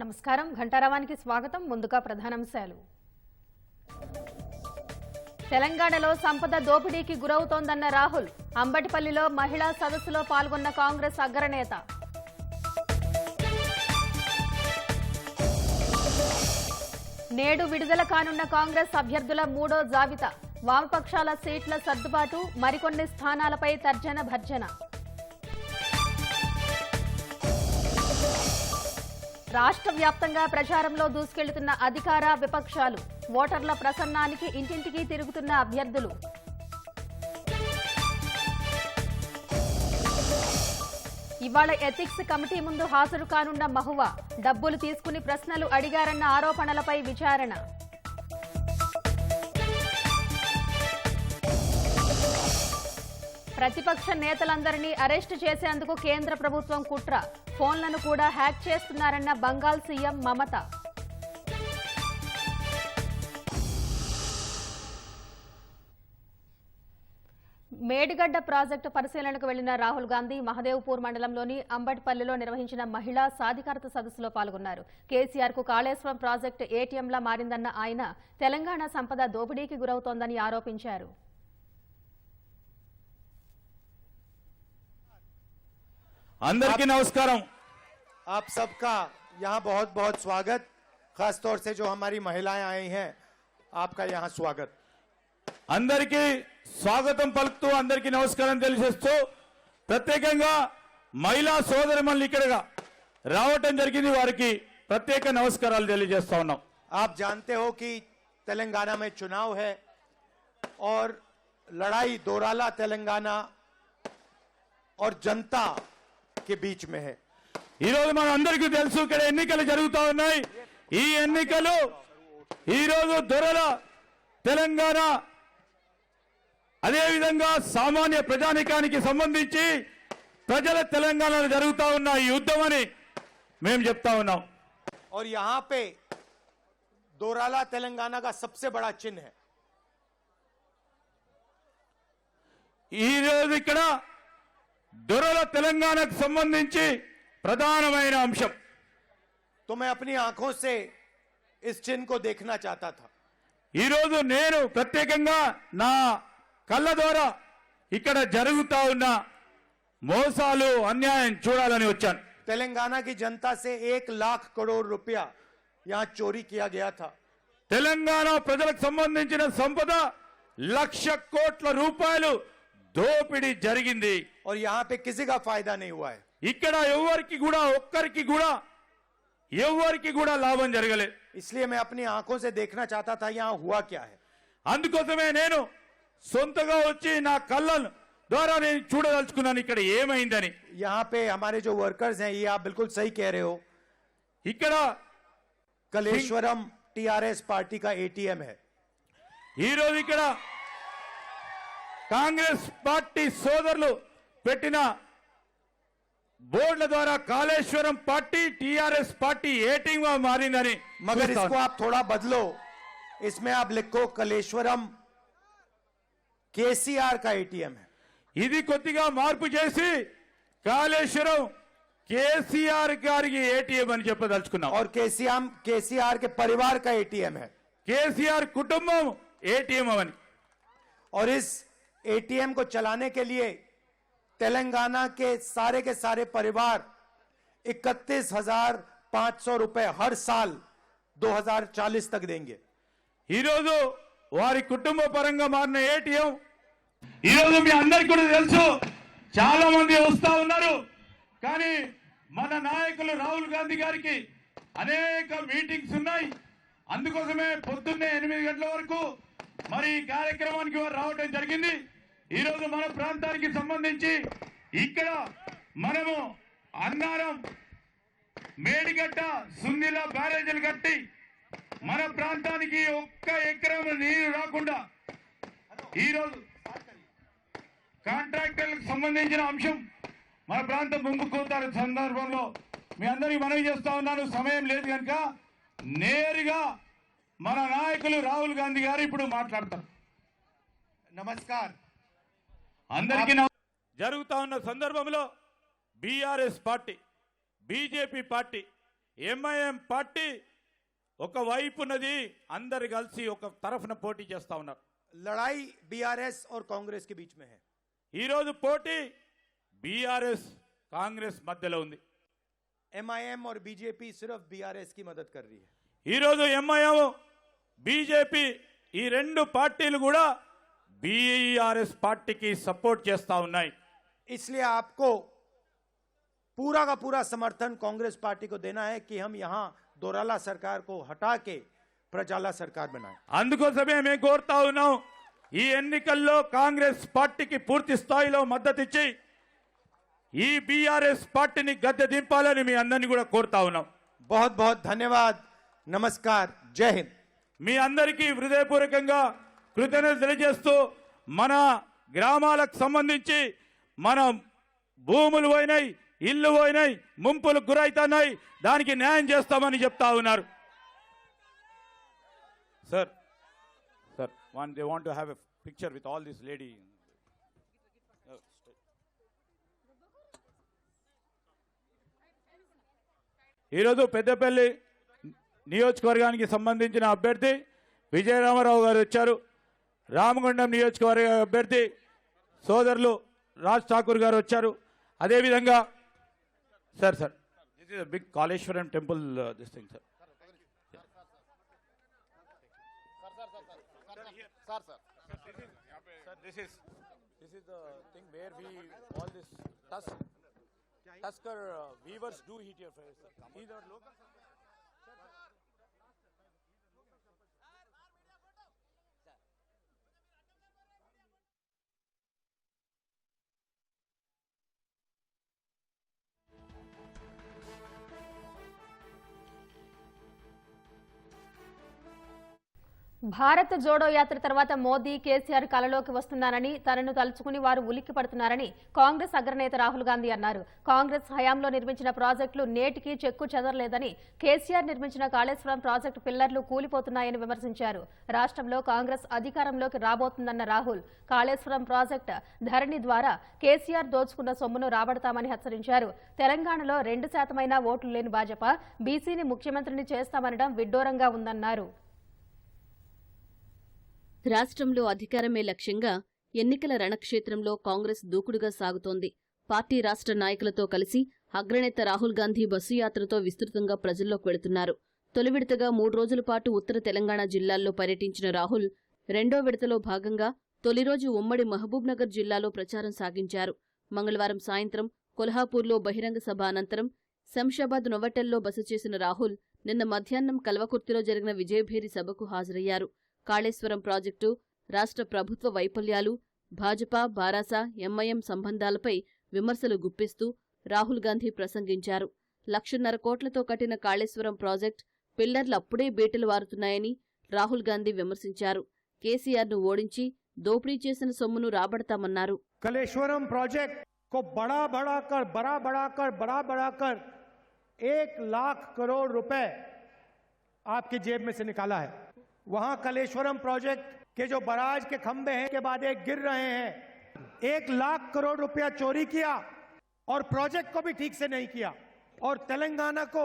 నమస్కారం ఘంటారావానికి స్వాగతం ముందుగా ప్రధానాంశాలు తెలంగాణలో సంపద దోపిడీకి గురవుతోందన్న రాహుల్ అంబటిపల్లిలో మహిళా సదస్సులో పాల్గొన్న కాంగ్రెస్ అగ్రనేత నేడు విడుదల కానున్న కాంగ్రెస్ అభ్యర్థుల మూడో జాబితా వామపక్షాల సీట్ల సర్దుబాటు మరికొన్ని స్థానాలపై తర్జన భర్జన రాష్ట్ర వ్యాప్తంగా ప్రచారంలో దూసుకెళ్తున్న అధికార విపక్షాలు ఓటర్ల ప్రసన్నానికి ఇంటింటికి తిరుగుతున్న అభ్యర్థులు ఇవాళ ఎథిక్స్ కమిటీ ముందు హాజరు కానున్న మహువా డబ్బులు తీసుకుని ప్రశ్నలు అడిగారన్న ఆరోపణలపై విచారణ ప్రతిపక్ష నేతలందరినీ అరెస్టు చేసేందుకు కేంద్ర ప్రభుత్వం కుట్ర ఫోన్లను కూడా హ్యాక్ చేస్తున్నారన్న బంగాల్ సీఎం మమత మేడిగడ్డ ప్రాజెక్టు పరిశీలనకు వెళ్లిన రాహుల్ గాంధీ మహదేవ్పూర్ మండలంలోని అంబటిపల్లిలో నిర్వహించిన మహిళా సాధికారత సదస్సులో పాల్గొన్నారు. కేసీఆర్ కు కాళేశ్వరం ప్రాజెక్టు ఏటీఎంలా మారిందన్న ఆయన తెలంగాణ సంపద దోపిడీకి గురవుతోందని ఆరోపించారు. अंदर की नमस्कारम आप सबका यहाँ बहुत बहुत स्वागत. खास तौर से जो हमारी महिलाएं आई हैं आपका यहाँ स्वागत. अंदर की स्वागतम पलुकुतू अंदर की नमस्कारं తెలియజేస్తూ ప్రత్యేకంగా మహిళా సోదరిమణులు ఇక్కడగా రావటం జరిగింది. వారికి ప్రత్యేక నమస్కారాలు తెలియజేస్తా ఉన్నాం. आप जानते हो कि तेलंगाना में चुनाव है और लड़ाई दोराला तेलंगाना और जनता के बीच में है. ఈ రోజు మన అందరికీ తెలుసు ఇక్కడ ఎన్నికలు జరుగుతా ఉన్నాయి. ఈ ఎన్నికలు ఈ రోజు దొరల తెలంగాణ అదే విధంగా సామాన్య ప్రజానికానికి సంబంధించి ప్రజల తెలంగాణలో జరుగుతా ఉన్న ఈ యుద్ధం అని మేము చెప్తా ఉన్నాం. और यहाँ पे दोराला तेलंगाना का सबसे बड़ा चिन्ह है. ఈ రోజు ఇక్కడ దొరల తెలంగాణకు సంబంధించి ప్రధానమైన అంశం. तो मैं अपनी आंखों से इस चिन्ह को देखना चाहता था. ఈ రోజు నేను ప్రత్యేకంగా నా కళ్ళ ద్వారా ఇక్కడ జరుగుతా ఉన్న మోసాలు అన్యాయం చూడాలని వచ్చాను. तेलंगाना की जनता से 1 लाख करोड़ रुपया यहाँ चोरी किया गया था. తెలంగాణ ప్రజలకు సంబంధించిన సంపద 1,00,000 కోట్ల రూపాయలు దోపిడీ జరిగింది. और यहाँ पे किसी का फायदा नहीं हुआ है. ఇక్కడ ఒక్కరికి కూడా లాభం జరగలేదు. इसलिए मैं अपनी आंखों से देखना चाहता था यहाँ हुआ क्या है. అందుకోసమే నేను సొంతగా వచ్చి నా కళ్ళ ద్వారా నేను చూడదలుచుకున్నాను ఇక్కడ ఏమైందని. यहाँ पे हमारे जो वर्कर्स हैं ये आप बिल्कुल सही कह रहे हो. ఇక్కడ कलेश्वरम टीआरएस पार्टी का एटीएम है. ఈ రోజు ఇక్కడ కాంగ్రెస్ పార్టీ సోదరులు పెట్టిన బోర్డుల ద్వారా Kaleshwaram party TRS party ATM గా మారిందని. मगर इसको आप थोड़ा बदलो. इसमें आप लिखो कलेश्वरम केसीआर का एटीएम है. ఇది కొద్దిగా మార్పు చేసి కాళేశ్వరం కేసీఆర్ గారికి ఏటీఎం అని చెప్పదలుచుకున్నాం. और केसीआर के परिवार का एटीएम है. కేసీఆర్ కుటుంబం ఏటీఎం అని. और इस एटीएम को चलाने के लिए तेलंगाना के सारे परिवार 31,500 रुपए हर साल 2040 तक देंगे. ఈ రోజు వారి కుటుంబ పరంగా మారిన ఏటీఎం ఈ రోజు మీ అందరికీ కూడా తెలుసు. చాలా మంది వస్తా ఉన్నారు. కానీ మన నాయకులు రాహుల్ గాంధీ గారికి అనేక మీటింగ్స్ ఉన్నాయి. అందుకోసమే పొద్దున్నే 8 గంటల వరకు మరి ఈ కార్యక్రమానికి వారు రావడం జరిగింది. ఈ రోజు మన ప్రాంతానికి సంబంధించి ఇక్కడ మనము అన్నారం మేడిగడ్డ సుందిల బ్యారేజీలు కట్టి మన ప్రాంతానికి 1 ఎకరం నీరు రాకుండా ఈరోజు కాంట్రాక్టర్లకు సంబంధించిన అంశం మన ప్రాంతం ముందుకోతారు సందర్భంలో మీ అందరికీ మనవి చేస్తా ఉన్నాను. సమయం లేదు కనుక నేరుగా మన నాయకులు రాహుల్ గాంధీ గారు ఇప్పుడు మాట్లాడతారు. नमस्कार. అందరికీ జరుగుతా ఉన్న సందర్భంలో BRS party BJP party MIM party ఒక వైపునది అందరు కలిసి ఒక తరఫున పోటీ చేస్తా ఉన్నారు. लड़ाई बीआरएस और कांग्रेस के बीच में है. ఈ రోజు పోటీ బీఆర్ఎస్ కాంగ్రెస్ మధ్యలో ఉంది. एमआईएम और बीजेपी सिर्फ बीआरएस की मदद कर रही है. ఈ రోజు ఎంఐఎం బీజేపీ ఈ రెండు పార్టీలు కూడా బీఆర్ఎస్ పార్టీకి సపోర్ట్ చేస్తా ఉన్నాయి. इसलिए आपको पूरा का पूरा समर्थन कांग्रेस पार्टी को देना है कि हम यहां दोराला सरकार को हटा के प्रजाला सरकार बनाएं. అందుకోసమే మేము కోరుతా ఉన్నాం, ఈ ఎన్నికల్లో కాంగ్రెస్ పార్టీకి పూర్తి స్థాయిలో మద్దతు ఇచ్చి ఈ బీఆర్ఎస్ పార్టీని గద్దె దింపాలని మీ అందరినీ కూడా కోరుతా ఉన్నాం. बहुत बहुत धन्यवाद. नमस्कार. जय हिंद. మీ అందరికీ హృదయపూర్వకంగా కృతజ్ఞతలు తెలియజేస్తూ మన గ్రామాలకు సంబంధించి మన భూములు పోయినాయి, ఇల్లు పోయినాయి, ముంపులకు గురైతున్నాయి, దానికి న్యాయం చేస్తామని చెప్తా ఉన్నారు. Sir they want to have a picture with all this lady. ఈరోజు పెద్దపల్లి నియోజకవర్గానికి సంబంధించిన అభ్యర్థి విజయరామారావు గారు వచ్చారు. రామగుండం నియోజకవర్గ అభ్యర్థి సోదరులు రాజ్ ఠాకూర్ గారు వచ్చారు. అదేవిధంగా sir this is big Kaleshwaram temple this thing sir. This is the thing where we all this Tusker weavers do heat here, sir. These are local. Bharat Jodo Yatra తర్వాత మోదీ కేసీఆర్ కలలోకి వస్తున్నారని, తనను తలుచుకుని వారు ఉలిక్కి పడుతున్నారని కాంగ్రెస్ అగ్రనేత రాహుల్ గాంధీ అన్నారు. కాంగ్రెస్ హయాంలో నిర్మించిన ప్రాజెక్టులు నేటికి చెక్కు చెదరలేదని, కేసీఆర్ నిర్మించిన కాళేశ్వరం ప్రాజెక్టు పిల్లర్లు కూలిపోతున్నాయని విమర్శించారు. రాష్ట్రంలో కాంగ్రెస్ అధికారంలోకి రాబోతుందన్న రాహుల్, కాళేశ్వరం ప్రాజెక్టు ధరణి ద్వారా కేసీఆర్ దోచుకున్న సొమ్మును రాబడతామని హెచ్చరించారు. తెలంగాణలో 2% ఓట్లు లేని భాజపా బీసీని ముఖ్యమంత్రిని చేస్తామనడం విడ్డూరంగా ఉందన్నారు. రాష్ట్రంలో అధికారమే లక్ష్యంగా ఎన్నికల రణక్షేత్రంలో కాంగ్రెస్ దూకుడుగా సాగుతోంది. పార్టీ రాష్ట్ర నాయకులతో కలిసి అగ్రనేత రాహుల్ గాంధీ బస్సు యాత్రతో విస్తృతంగా ప్రజల్లోకి వెళుతున్నారు. తొలి విడతగా 3 రోజుల పాటు ఉత్తర తెలంగాణ జిల్లాల్లో పర్యటించిన రాహుల్ రెండో విడతలో భాగంగా తొలి రోజు ఉమ్మడి మహబూబ్నగర్ జిల్లాలో ప్రచారం సాగించారు. మంగళవారం సాయంత్రం కొల్హాపూర్లో బహిరంగ సభ అనంతరం శంషాబాద్ నొవటెల్లో బస చేసిన రాహుల్ నిన్న మధ్యాహ్నం కల్వకుర్తిలో జరిగిన విజయభేరి సభకు హాజరయ్యారు. కాళేశ్వరం ప్రాజెక్టు, రాష్ట్ర ప్రభుత్వ వైఫల్యాలు, భాజపా, బారాస, ఎంఐఎం సంబంధాలపై విమర్శలు గుప్పిస్తూ రాహుల్ గాంధీ ప్రసంగించారు. 1,50,000 కోట్లతో కట్టిన కాళేశ్వరం ప్రాజెక్టు పిల్లర్లు అప్పుడే బీటలు వారుతున్నాయని రాహుల్ గాంధీ విమర్శించారు. కేసీఆర్ను ఓడించి దోపిడీ చేసిన సొమ్మును రాబడతామన్నారు. कालेश्वरम प्रोजेक्ट को बड़ा बढ़ाकर 1 लाख करोड़ रुपए आपकी जेब में से निकाला है. वहां कालेश्वरम प्रोजेक्ट के जो बराज के खंभे हैं के बाद एक गिर रहे हैं. 1 लाख करोड़ रुपया चोरी किया और प्रोजेक्ट को भी ठीक से नहीं किया और तेलंगाना को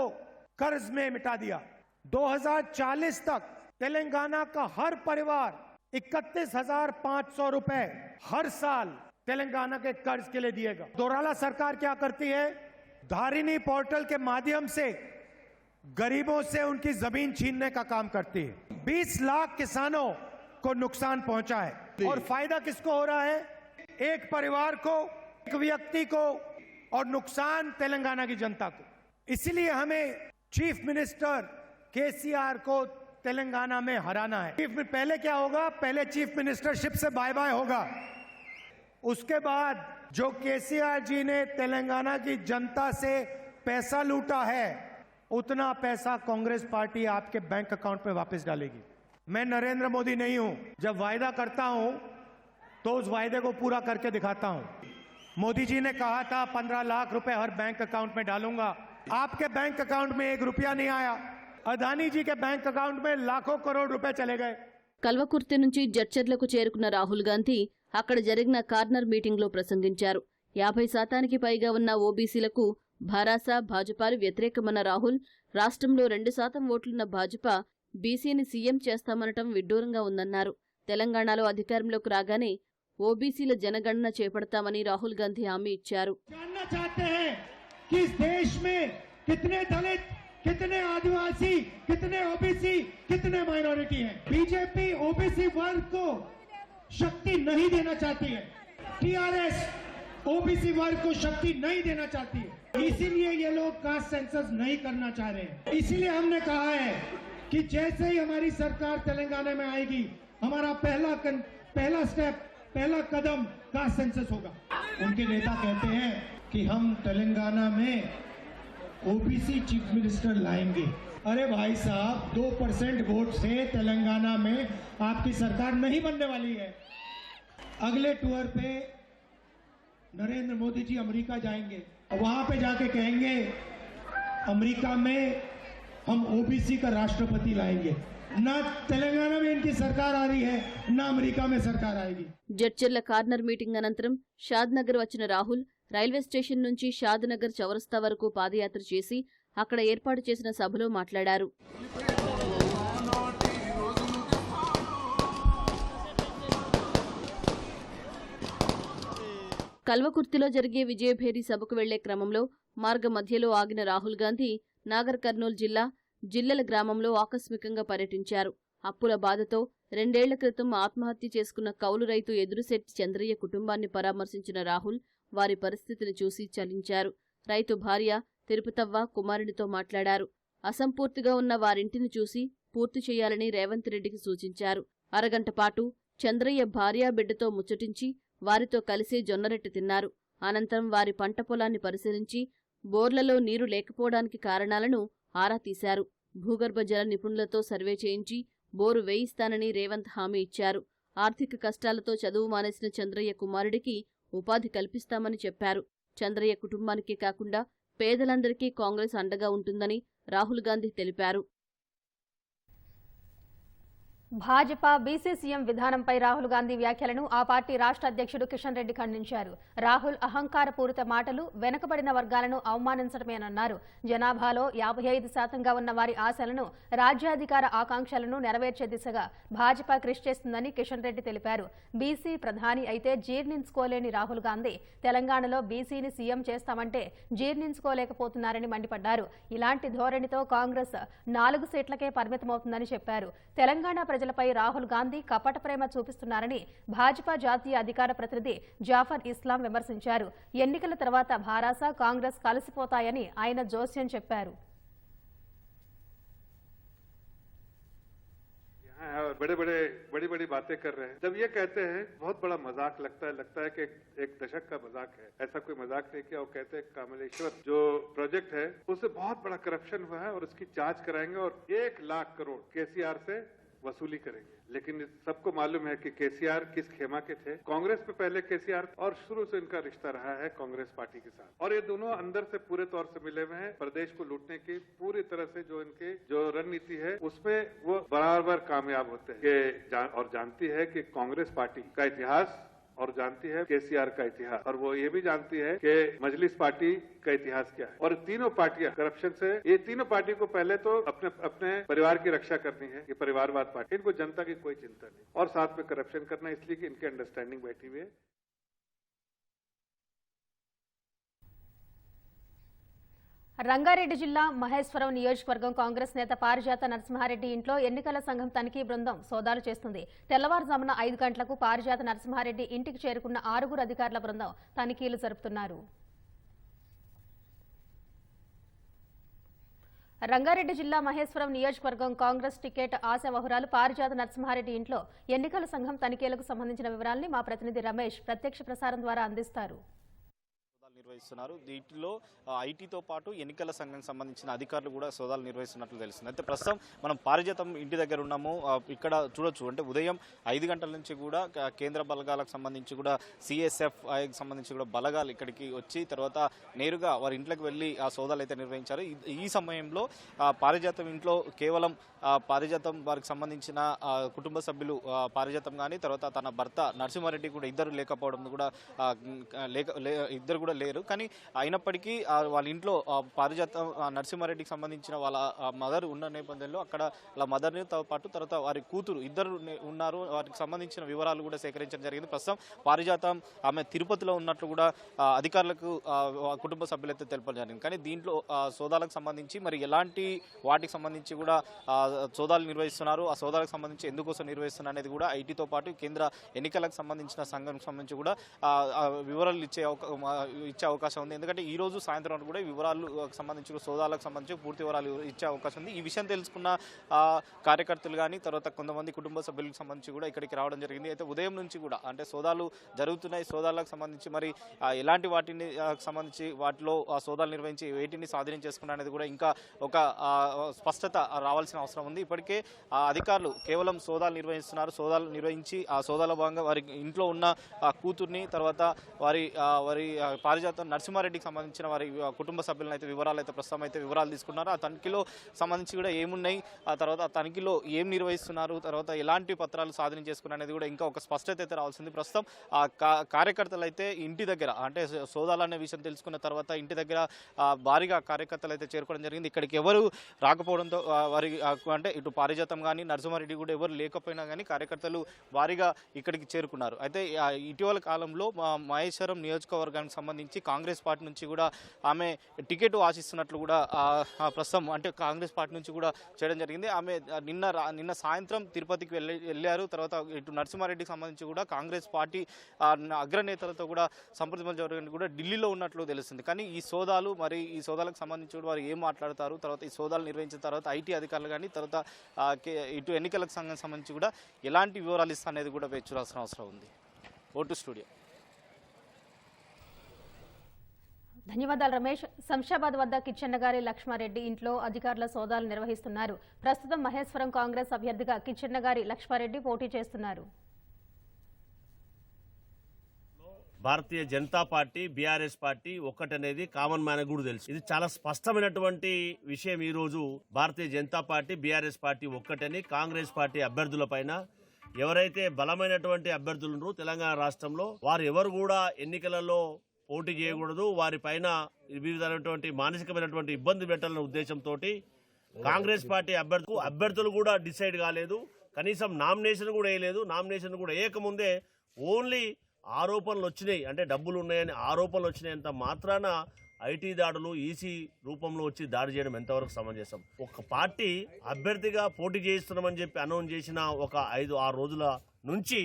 कर्ज में मिटा दिया. 2040 तक तेलंगाना का हर परिवार 31,500 रुपए हर साल तेलंगाना के कर्ज के लिए दिएगा. दोराला सरकार क्या करती है? धारिनी पोर्टल के माध्यम से गरीबों से उनकी जमीन छीनने का काम करती है. 20 लाख किसानों को नुकसान पहुंचा है और फायदा किसको हो रहा है? एक परिवार को, एक व्यक्ति को और नुकसान तेलंगाना की जनता को. इसीलिए हमें चीफ मिनिस्टर केसीआर को तेलंगाना में हराना है. पहले क्या होगा? पहले चीफ मिनिस्टरशिप से बाय बाय होगा. उसके बाद जो केसीआर जी ने तेलंगाना की जनता से पैसा लूटा है, उतना पैसा कांग्रेस पार्टी आपके बैंक अकाउंट में वापस डालेगी. मैं नरेंद्र मोदी नहीं हूं. जब वायदा करता हूं तो उस वायदे को पूरा करके दिखाता हूं. मोदी जी ने कहा था 15 लाख रुपए हर बैंक अकाउंट में डालूंगा. आपके बैंक अकाउंट में 1 रुपया नहीं आया. अदानी जी के बैंक अकाउंट में लाखों करोड़ रुपए चले गए. కల్వకుర్తి నుంచి జడ్చర్లకు చేరుకున్న రాహుల్ గాంధీ అక్కడ జరిగిన కార్నర్ మీటింగ్లో ప్రసంగించారు. 50% పైగా ఉన్న ఓబీసీలకు భారాస భాజపాలు వ్యతిరేకమన్న రాహుల్ రాష్ట్రంలో 2% ఓట్లున్న భాజపా బీసీని సీఎం చేస్తామనటం విడ్డూరంగా ఉందన్నారు. తెలంగాణలో అధికారంలోకి రాగానే ఓబీసీల జనగణన చేపడతామని రాహుల్ గాంధీ హామీ ఇచ్చారు. जानना चाहते हैं कि इस देश में कितने दलित, कितने आदिवासी, कितने ओबीसी, कितने माइनॉरिटी हैं। बीजेपी ओबीसी वर्ग को शक्ति नहीं देना चाहती है, टीआरएस ओबीसी वर्ग को शक्ति नहीं देना चाहती है, इसीलिए ये लोग कास्ट सेंसस नहीं करना चाह रहे हैं। इसीलिए हमने कहा है कि जैसे ही हमारी सरकार तेलंगाना में आएगी, हमारा पहला स्टेप, पहला कदम कास्ट सेंसस होगा। उनके नेता कहते हैं कि हम तेलंगाना में ओबीसी चीफ मिनिस्टर लाएंगे। अरे भाई साहब, 2% वोट से तेलंगाना में आपकी सरकार नहीं बनने वाली है। अगले टूर पे नरेंद्र मोदी जी अमेरिका जाएंगे और वहां पे जाके कहेंगे अमेरिका में हम ओबीसी का राष्ट्रपति लाएंगे। ना तेलंगाना में इनकी सरकार आ रही है, ना अमेरिका में सरकार आएगी। జడ్చర్ల కార్నర్ మీటింగ్ అనంతరం షాద్నగర్ వచ్చిన రాహుల్ రైల్వే స్టేషన్ నుంచి షాద్నగర్ చౌరస్తా వరకు పాదయాత్ర చేసి అక్కడ ఏర్పాటు చేసిన సభలో మాట్లాడారు. కల్వకుర్తిలో జరిగే విజయభేరి సభకు వెళ్లే క్రమంలో మార్గ మధ్యలో ఆగిన రాహుల్ గాంధీ నాగర్ కర్నూలు జిల్లా జిల్లెల గ్రామంలో ఆకస్మికంగా పర్యటించారు. అప్పుల బాధతో 2 ఏళ్ల క్రితం ఆత్మహత్య చేసుకున్న కౌలు రైతు ఎదురుశెట్టి చంద్రయ్య కుటుంబాన్ని పరామర్శించిన రాహుల్ వారి పరిస్థితిని చూసి చలించారు. రైతు భార్య తిరుపతవ్వ కుమారుడితో మాట్లాడారు. అసంపూర్తిగా ఉన్న వారింటిని చూసి పూర్తి చేయాలని రేవంత్ రెడ్డికి సూచించారు. అరగంట పాటు చంద్రయ్య భార్యా బిడ్డతో ముచ్చటించి వారితో కలిసి జొన్నరొట్టె తిన్నారు. అనంతరం వారి పంట పొలాన్ని పరిశీలించి బోర్లలో నీరు లేకపోవడానికి కారణాలను ఆరా తీశారు. భూగర్భ జల నిపుణులతో సర్వే చేయించి బోరు వేయిస్తానని రేవంత్ హామీ ఇచ్చారు. ఆర్థిక కష్టాలతో చదువు మానేసిన చంద్రయ్య కుమారుడికి ఉపాధి కల్పిస్తామని చెప్పారు. చంద్రయ్య కుటుంబానికే కాకుండా పేదలందరికీ కాంగ్రెస్ అండగా ఉంటుందని రాహుల్ గాంధీ తెలిపారు. భాజపా బీసీ సీఎం విధానంపై రాహుల్ గాంధీ వ్యాఖ్యలను ఆ పార్టీ రాష్ట్ర అధ్యక్షుడు కిషన్ రెడ్డి ఖండించారు. రాహుల్ అహంకారపూరిత మాటలు వెనుకబడిన వర్గాలను అవమానించడమేనన్నారు. జనాభాలో 55% ఉన్న వారి ఆశలను, రాజ్యాధికార ఆకాంక్షలను నెరవేర్చే దిశగా భాజపా కృషి చేస్తుందని కిషన్ రెడ్డి తెలిపారు. బీసీ ప్రధాని అయితే జీర్ణించుకోలేని రాహుల్ గాంధీ తెలంగాణలో బీసీని సీఎం చేస్తామంటే జీర్ణించుకోలేకపోతున్నారని మండిపడ్డారు. ఇలాంటి ధోరణితో కాంగ్రెస్ 4 సీట్లకే పరిమితమవుతుందని చెప్పారు. తెలంగాణ ప్రజలపై రాహుల్ గాంధీ కపట ప్రేమ చూపిస్తున్నారని భాజపా జాతీయ అధికార ప్రతినిధి జాఫర్ ఇస్లాం విమర్శించారు. ఎన్నికల తర్వాత భారాస కాంగ్రెస్ కలిసిపోతాయని ఆయన జోస్యం చెప్పారు. बड़ी बड़ी बातें कर रहे हैं। जब ये कहते हैं बहुत बड़ा मजाक लगता है कि एक दशक का मजाक है। ऐसा कोई मजाक नहीं किया। वो कहते हैं कमलेश्वर जो प्रोजेक्ट है उससे बहुत बड़ा करप्शन हुआ है और उसकी जांच कराएंगे और 1 लाख करोड़ केसीआर से वसूली करेंगे। लेकिन सबको मालूम है कि केसीआर किस खेमा के थे। कांग्रेस पे पहले केसीआर और शुरू से इनका रिश्ता रहा है कांग्रेस पार्टी के साथ और ये दोनों अंदर से पूरे तौर से मिले हुए हैं। प्रदेश को लूटने की पूरी तरह से जो इनके जो रणनीति है उसमें वो बराबर कामयाब होते हैं। और जानती है कि कांग्रेस पार्टी का इतिहास और जानती है केसीआर का इतिहास और वो ये भी जानती है कि मजलिस पार्टी का इतिहास क्या है। और तीनों पार्टियां करप्शन से, ये तीनों पार्टी को पहले तो अपने परिवार की रक्षा करनी है। ये परिवारवाद पार्टी, इनको जनता की कोई चिंता नहीं और साथ में करप्शन करना, इसलिए कि इनके अंडरस्टैंडिंग बैठी हुई है। రంగారెడ్డి జిల్లా మహేశ్వరం నియోజకవర్గం కాంగ్రెస్ నేత పారిజాత నరసింహారెడ్డి ఇంట్లో ఎన్నికల సంఘం తనిఖీ బృందం సోదాలు చేస్తుంది. తెల్లవారుజామున 5 గంటలకు పారిజాత నరసింహారెడ్డి ఇంటికి చేరుకున్న 6 అధికారుల బృందం తనిఖీలు జరుపుతున్నారు. రంగారెడ్డి జిల్లా మహేశ్వరం నియోజకవర్గం కాంగ్రెస్ టికెట్ ఆశావహురాలు పారిజాత నరసింహారెడ్డి ఇంట్లో ఎన్నికల సంఘం తనిఖీలకు సంబంధించిన వివరాల్ని మా ప్రతినిధి రమేష్ ప్రత్యక్ష ప్రసారం ద్వారా అందిస్తారు. నిర్వహిస్తున్నారు. వీటిలో ఐటీతో పాటు ఎన్నికల సంఘం సంబంధించిన అధికారులు కూడా సోదాలు నిర్వహిస్తున్నట్లు తెలుస్తుంది. అయితే ప్రస్తుతం మనం పారిజాతం ఇంటి దగ్గర ఉన్నాము. ఇక్కడ చూడొచ్చు, అంటే ఉదయం 5 గంటల నుంచి కూడా కేంద్ర బలగాలకు సంబంధించి కూడా సిఎస్ఎఫ్ సంబంధించి కూడా బలగాలు ఇక్కడికి వచ్చి తర్వాత నేరుగా వారి ఇంట్లోకి వెళ్ళి ఆ సోదాలు అయితే నిర్వహించారు. ఈ సమయంలో పారిజాతం ఇంట్లో కేవలం పారిజాతం వారికి సంబంధించిన కుటుంబ సభ్యులు పారిజాతం కానీ తర్వాత తన భర్త నరసింహారెడ్డి కూడా ఇద్దరు లేకపోవడం కూడా ఇద్దరు కూడా లేరు. కానీ అయినప్పటికీ వాళ్ళ ఇంట్లో పారిజాతం నరసింహారెడ్డికి సంబంధించిన వాళ్ళ మదర్ ఉన్న నేపథ్యంలో అక్కడ వాళ్ళ మదర్తో పాటు తర్వాత వారి కూతురు ఇద్దరు ఉన్నారు. వారికి సంబంధించిన వివరాలు కూడా సేకరించడం జరిగింది. ప్రస్తుతం పారిజాతం ఆమె తిరుపతిలో ఉన్నట్లు కూడా అధికారులకు కుటుంబ సభ్యులైతే తెలపడం జరిగింది. కానీ దీంట్లో సోదాలకు సంబంధించి మరి ఎలాంటి వాటికి సంబంధించి కూడా సోదాలు నిర్వహిస్తున్నారు, ఆ సోదాలకు సంబంధించి ఎందుకోసం నిర్వహిస్తున్నారు అనేది కూడా ఐటీతో పాటు కేంద్ర ఎన్నికలకు సంబంధించిన సంఘానికి సంబంధించి కూడా వివరాలు ఇచ్చే అవకాశం ఉంది. ఎందుకంటే ఈ రోజు సాయంత్రం కూడా వివరాలు సంబంధించి సోదాలకు సంబంధించి పూర్తి వివరాలు ఇచ్చే అవకాశం ఉంది. ఈ విషయం తెలుసుకున్న కార్యకర్తలు కానీ తర్వాత కొంతమంది కుటుంబ సభ్యులకు సంబంధించి కూడా ఇక్కడికి రావడం జరిగింది. అయితే ఉదయం నుంచి కూడా అంటే సోదాలు జరుగుతున్నాయి. సోదాలకు సంబంధించి మరి ఎలాంటి వాటిని సంబంధించి వాటిలో సోదాలు నిర్వహించి వేటిని స్వాధీనం చేసుకున్నా అనేది కూడా ఇంకా ఒక స్పష్టత రావాల్సిన అవసరం ఉంది. ఇప్పటికే అధికారులు కేవలం సోదాలు నిర్వహిస్తున్నారు. సోదాలు నిర్వహించి ఆ సోదాల భాగంగా వారి ఇంట్లో ఉన్న కూతుర్ని తర్వాత వారి పారిజాతం నరసింహారెడ్డికి సంబంధించిన వారి కుటుంబ సభ్యులను అయితే వివరాలు అయితే ప్రస్తుతం అయితే వివరాలు తీసుకున్నారు. ఆ తనిఖీలో సంబంధించి కూడా ఏమున్నాయి, ఆ తర్వాత ఆ తనిఖీలో ఏం నిర్వహిస్తున్నారు, తర్వాత ఎలాంటి పత్రాలు స్వాధీనం చేసుకున్నారు అనేది కూడా ఇంకా ఒక స్పష్టత అయితే రావాల్సింది. ప్రస్తుతం ఆ కార్యకర్తలు అయితే ఇంటి దగ్గర అంటే సోదాలు అనే విషయం తెలుసుకున్న తర్వాత ఇంటి దగ్గర భారీగా కార్యకర్తలు అయితే చేరుకోవడం జరిగింది. ఇక్కడికి ఎవరు రాకపోవడంతో వారి అంటే ఇటు పారిజాతం కానీ నరసింహారెడ్డి కూడా ఎవరు లేకపోయినా కానీ కార్యకర్తలు భారీగా ఇక్కడికి చేరుకున్నారు. అయితే ఇటీవల కాలంలో మహేశ్వరం నియోజకవర్గానికి సంబంధించి కాంగ్రెస్ పార్టీ నుంచి కూడా ఆమె టికెట్ ఆశిస్తున్నట్లు కూడా ప్రస్తుతం అంటే కాంగ్రెస్ పార్టీ నుంచి కూడా చేయడం జరిగింది. ఆమె నిన్న సాయంత్రం తిరుపతికి వెళ్ళారు. తర్వాత ఇటు నరసింహారెడ్డికి సంబంధించి కూడా కాంగ్రెస్ పార్టీ అగ్రనేతలతో కూడా సంప్రదింపులు జరగడానికి కూడా ఢిల్లీలో ఉన్నట్లు తెలుస్తుంది. కానీ ఈ సోదాలు మరి ఈ సోదాలకు సంబంధించి కూడా వారు ఏం మాట్లాడతారు, తర్వాత ఈ సోదాలు నిర్వహించిన తర్వాత ఐటీ అధికారులు కానీ తర్వాత ఇటు ఎన్నికలకు సంబంధించి కూడా ఎలాంటి వివరాలు ఇస్తా అనేది కూడా వేచి చూడాల్సిన అవసరం ఉంది. Vote studio. ధన్యవాదాలు రమేష్. శంషాబాద్ వద్ద కిచ్చెన్నగారి లక్ష్మారెడ్డి ఇంట్లో అధికారుల సోదాలు నిర్వహిస్తున్నారు. ప్రస్తుతం మహేశ్వరం కాంగ్రెస్ అభ్యర్థిగా కిచ్చెన్నగారి లక్ష్మారెడ్డి పోటీ చేస్తున్నారు. Bharatiya Janata party BRS party ఒక్కటనేది కామన్ మ్యాన్ కూడా తెలుసు. ఇది చాలా స్పష్టమైనటువంటి విషయం. ఈ రోజు Bharatiya Janata party BRS party ఒక్కటని కాంగ్రెస్ పార్టీ అభ్యర్థుల పైన ఎవరైతే బలమైనటువంటి అభ్యర్థులు ఉన్నారో తెలంగాణ రాష్ట్రంలో వారు ఎవరు కూడా ఎన్నికలలో పోటీ చేయకూడదు, వారి పైన వివిధమైనటువంటి మానసికమైనటువంటి ఇబ్బంది పెట్టాలనే ఉద్దేశంతో కాంగ్రెస్ పార్టీ అభ్యర్థులు కూడా డిసైడ్ కాలేదు. కనీసం నామినేషన్ కూడా వేయలేదు. నామినేషన్ కూడా వేయకముందే ఓన్లీ ఆరోపణలు వచ్చినాయి, అంటే డబ్బులు ఉన్నాయని ఆరోపణలు వచ్చినాయంత మాత్రాన ఐటీ దాడులు ఈసీ రూపంలో వచ్చి దాడి చేయడం ఎంతవరకు సమంజసం? ఒక పార్టీ అభ్యర్థిగా పోటీ చేయిస్తున్నామని చెప్పి అనౌన్స్ చేసిన ఒక 5-6 రోజుల నుంచి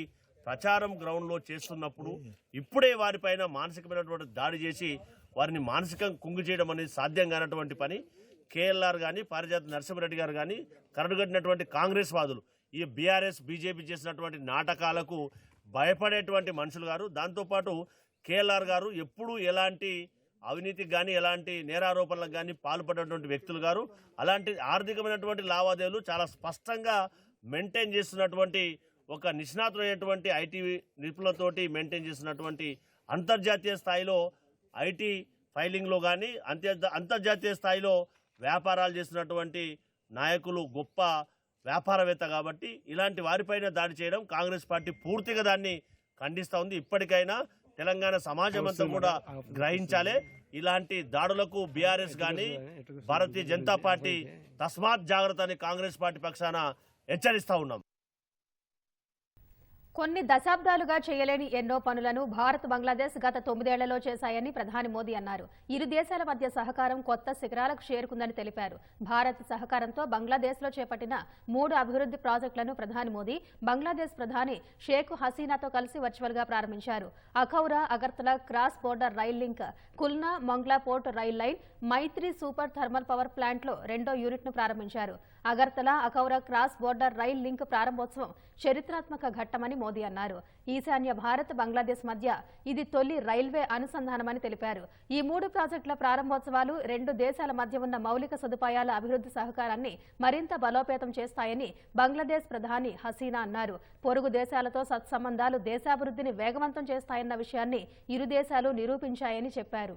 ప్రచారం గ్రౌండ్లో చేస్తున్నప్పుడు ఇప్పుడే వారిపైన మానసికమైనటువంటి దాడి చేసి వారిని మానసికంగా కుంగు చేయడం అనేది సాధ్యం కానటువంటి పని. కేఎల్ఆర్ కానీ పారిజాత నరసింహారెడ్డి గారు కానీ కరడుగట్టినటువంటి కాంగ్రెస్ వాదులు ఈ బీఆర్ఎస్ బీజేపీ చేసినటువంటి నాటకాలకు భయపడేటువంటి మనుషులు గారు. దాంతోపాటు కేఎల్ఆర్ గారు ఎప్పుడూ ఎలాంటి అవినీతికి కానీ ఎలాంటి నేరారోపణలకు కానీ పాల్పడినటువంటి వ్యక్తులు గారు. అలాంటి ఆర్థికమైనటువంటి లావాదేవీలు చాలా స్పష్టంగా మెయింటైన్ చేస్తున్నటువంటి ఒక నిష్ణాతులైనటువంటి ఐటీ నిపుణులతోటి మెయింటైన్ చేస్తున్నటువంటి అంతర్జాతీయ స్థాయిలో ఐటీ ఫైలింగ్లో కానీ అంతర్జాతీయ స్థాయిలో వ్యాపారాలు చేస్తున్నటువంటి నాయకులు గొప్ప వ్యాపారవేత్త కాబట్టి ఇలాంటి వారిపైన దాడి చేయడం కాంగ్రెస్ పార్టీ పూర్తిగా దాన్ని ఖండిస్తూ ఉంది. ఇప్పటికైనా తెలంగాణ సమాజం అంతా కూడా గ్రహించాలి. ఇలాంటి దాడులకు బీఆర్ఎస్ కానీ భారతీయ జనతా పార్టీ తస్మాత్ జాగ్రత్త అని కాంగ్రెస్ పార్టీ పక్షాన హెచ్చరిస్తూ ఉన్నాం. కొన్ని దశాబ్దాలుగా చేయలేని ఎన్నో పనులను భారత్ బంగ్లాదేశ్ గత 9 ఏళ్లలో చేశాయని ప్రధాని మోదీ అన్నారు. ఇరు దేశాల మధ్య సహకారం కొత్త శిఖరాలకు చేరుకుందని తెలిపారు. భారత్ సహకారంతో బంగ్లాదేశ్లో చేపట్టిన 3 అభివృద్ధి ప్రాజెక్టులను ప్రధాని మోదీ బంగ్లాదేశ్ ప్రధాని షేక్ హసీనాతో కలిసి వర్చువల్ గా ప్రారంభించారు. Akhaura Agartala cross border rail link, Khulna Mongla port rail line, Maitri super thermal power ప్లాంట్లో 2వ యూనిట్ను ప్రారంభించారు. Agartala Akhaura cross border rail link ప్రారంభోత్సవం చరిత్రాత్మక ఘట్టమని మోదీ అన్నారు. ఈశాన్య భారత్ బంగ్లాదేశ్ మధ్య ఇది తొలి రైల్వే అనుసంధానమని తెలిపారు. ఈ 3 ప్రాజెక్టుల ప్రారంభోత్సవాలు 2 దేశాల మధ్య ఉన్న మౌలిక సదుపాయాల అభివృద్ధి సహకారాన్ని మరింత బలోపేతం చేస్తాయని బంగ్లాదేశ్ ప్రధాని హసీనా అన్నారు. పొరుగు దేశాలతో సత్సంబంధాలు దేశాభివృద్ధిని వేగవంతం చేస్తాయన్న విషయాన్ని ఇరు దేశాలు నిరూపించాయని చెప్పారు.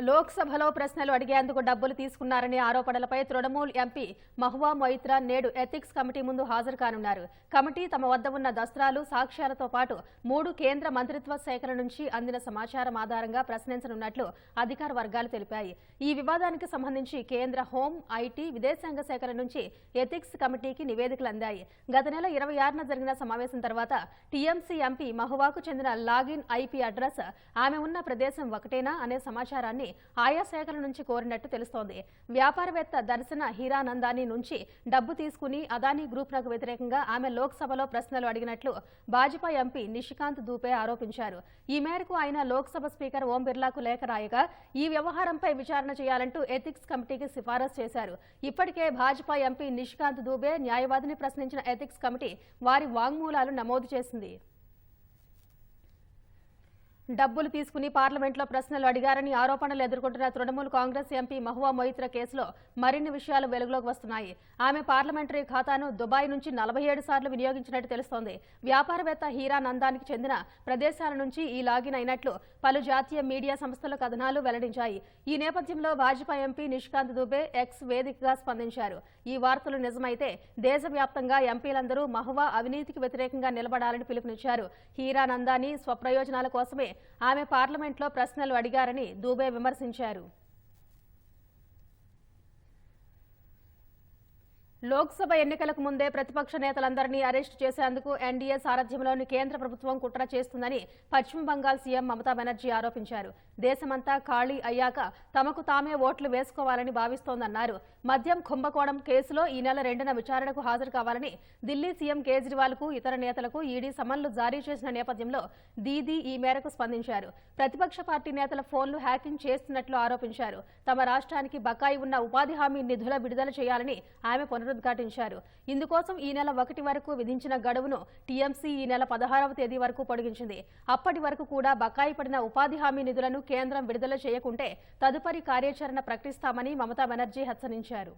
లోక్సభలో ప్రశ్నలు అడిగేందుకు డబ్బులు తీసుకున్నారనే ఆరోపణలపై తృణమూల్ ఎంపీ మహువా మొయిత్రా నేడు ఎథిక్స్ కమిటీ ముందు హాజరు కానున్నారు. కమిటీ తమ వద్ద ఉన్న దస్త్రాలు, సాక్ష్యాలతో పాటు 3 కేంద్ర మంత్రిత్వ శాఖల నుంచి అందిన సమాచారం ఆధారంగా ప్రశ్నించనున్నట్లు అధికార వర్గాలు తెలిపాయి. ఈ వివాదానికి సంబంధించి కేంద్ర హోం, ఐటీ, విదేశాంగ శాఖల నుంచి ఎథిక్స్ కమిటీకి నివేదికలు అందాయి. గత నెల 26న జరిగిన సమావేశం తర్వాత టీఎంసీ ఎంపీ మహువాకు చెందిన లాగిన్ ఐపీ అడ్రస్ ఆమె ఉన్న ప్రదేశం ఒకటేనా అనే సమాచారాన్ని ఆయా శాఖల నుంచి కోరినట్టు తెలుస్తోంది. వ్యాపారవేత్త దర్శన హీరానందాని నుంచి డబ్బు తీసుకుని అదానీ గ్రూప్లకు వ్యతిరేకంగా ఆమె లోక్సభలో ప్రశ్నలు అడిగినట్లు భాజపా ఎంపీ నిషికాంత్ దూబే ఆరోపించారు. ఈ మేరకు ఆయన లోక్సభ స్పీకర్ ఓం బిర్లాకు లేఖ రాయగా ఈ వ్యవహారంపై విచారణ చేయాలంటూ ఎథిక్స్ కమిటీకి సిఫారసు చేశారు. ఇప్పటికే భాజపా ఎంపీ నిషికాంత్ దూబే న్యాయవాదిని ప్రశ్నించిన ఎథిక్స్ కమిటీ వారి వాంగ్మూలాలు నమోదు చేసింది. డబ్బులు తీసుకుని పార్లమెంట్లో ప్రశ్నలు అడిగారని ఆరోపణలు ఎదుర్కొంటున్న తృణమూల్ కాంగ్రెస్ ఎంపీ మహువా మొయిత్రా కేసులో మరిన్ని విషయాలు వెలుగులోకి వస్తున్నాయి. ఆమె పార్లమెంటరీ ఖాతాను దుబాయ్ నుంచి 47 సార్లు వినియోగించినట్టు తెలుస్తోంది. వ్యాపారవేత్త హీరానందానికి చెందిన ప్రదేశాల నుంచి ఈ లాగిన్ అయినట్లు పలు జాతీయ మీడియా సంస్థల కథనాలు వెల్లడించాయి. ఈ నేపథ్యంలో భాజపా ఎంపీ నిషికాంత్ దూబే ఎక్స్ వేదికగా స్పందించారు. ఈ వార్తలు నిజమైతే దేశవ్యాప్తంగా ఎంపీలందరూ మహువా అవినీతికి వ్యతిరేకంగా నిలబడాలని పిలుపునిచ్చారు. హీరానందాని స్వప్రయోజనాల కోసమే ఆమె పార్లమెంట్లో ప్రశ్నలు అడిగారని దూబే విమర్శించారు. లోక్సభ ఎన్నికలకు ముందే ప్రతిపక్ష నేతలందరినీ అరెస్టు చేసేందుకు ఎన్డీఏ సారథ్యంలోని కేంద్ర ప్రభుత్వం కుట్ర చేస్తుందని పశ్చిమ బంగాల్ సీఎం మమతా బెనర్జీ ఆరోపించారు. దేశమంతా ఖాళీ అయ్యాక తమకు తామే ఓట్లు వేసుకోవాలని భావిస్తోందన్నారు. మద్యం కుంభకోణం కేసులో ఈ నెల 2న విచారణకు హాజరు కావాలని ఢిల్లీ సీఎం కేజ్రీవాల్కు ఇతర నేతలకు ఈడీ సమన్లు జారీ చేసిన నేపథ్యంలో దీదీ ఈ మేరకు స్పందించారు. ప్రతిపక్ష పార్టీ నేతల ఫోన్లు హ్యాకింగ్ చేస్తున్నట్లు ఆరోపించారు. తమ రాష్ట్రానికి బకాయి ఉన్న ఉపాధి హామీ నిధుల విడుదల చేయాలని ఆమె పునరుద్ఘాటించారు. ఇందుకోసం ఈ నెల 1 వరకు విధించిన గడువును టీఎంసీ ఈ నెల 16వ తేదీ వరకు పొడిగించింది. అప్పటి వరకు కూడా బకాయి పడిన ఉపాధి హామీ నిధులను కేంద్రం విడుదల చేయకుంటే తదుపరి కార్యాచరణ ప్రకటిస్తామని మమతా బెనర్జీ హెచ్చరించారు.